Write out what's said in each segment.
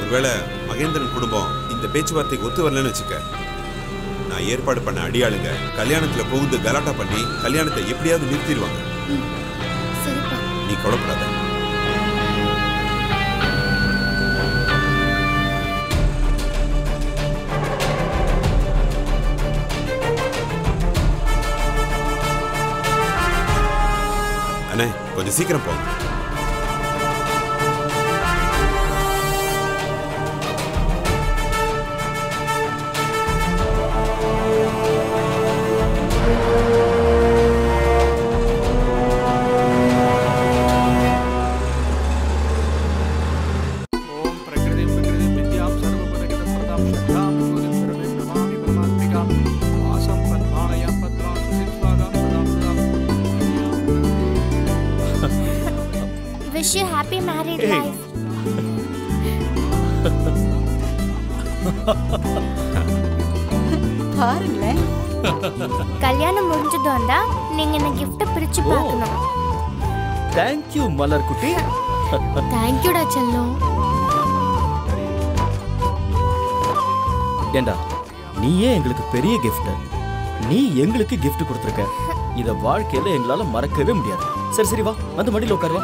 ஒருவேளை மகேந்திரன் குடும்பம் இந்த பேச்சுவார்த்தைக்கு ஒத்து வரலன்னு வச்சுக்க, நான் ஏற்பாடு பண்ண அடியாளுங்க கல்யாணத்துல புகுந்து கலாட்டா பண்ணி கல்யாணத்தை எப்படியாவது நிறுத்திடுவாங்க. நீ கவலைப்படாத. அண்ணே, கொஞ்சம் சீக்கிரம் போங்க. Wish you happy married life. பாருங்களே, கல்யாணம் முடிஞ்சது வந்தா நீங்க இந்த கிஃப்ட பிரிச்சு பார்க்கணும். Thank you மலர் குட்டி. Thank you டா செல்லம். ஏண்டா, நீயே எங்களுக்கு பெரிய gift. நீ எங்களுக்கு gift கொடுத்திருக்க. இத வாழ்க்கையில எங்களால மறக்கவே முடியாது. சரி சரி, வா வந்து மடியில உட்காரு, வா.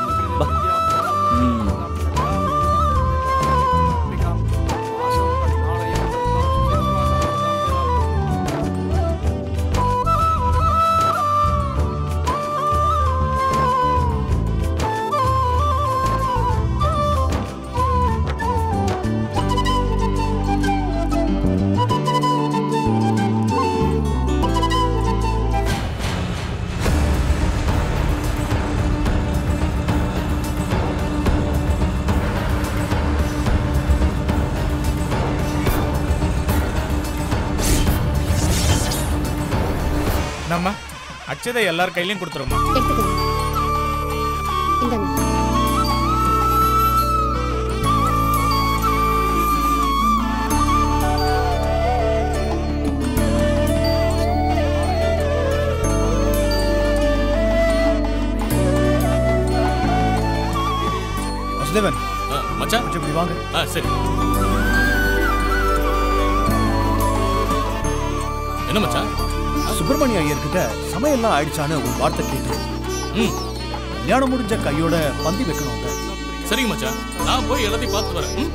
நம்ம அச்சதை எல்லார் கையிலையும் கொடுத்துருமா? வசுதேவன் மச்சான், கொஞ்சம் இப்படி வாங்க. சரி. என்ன மச்சான்? சுப்பிரமணிய ஐயர்கிட்ட சமையல்லாம் ஆயிடுச்சான்னு ஒரு வார்த்தை கேட்டு கல்யாணம் முடிஞ்ச கையோட பந்தி வைக்கணும். சரிங்க மச்சான், நான் போய் எல்லாத்தையும் பார்த்து வரேன்.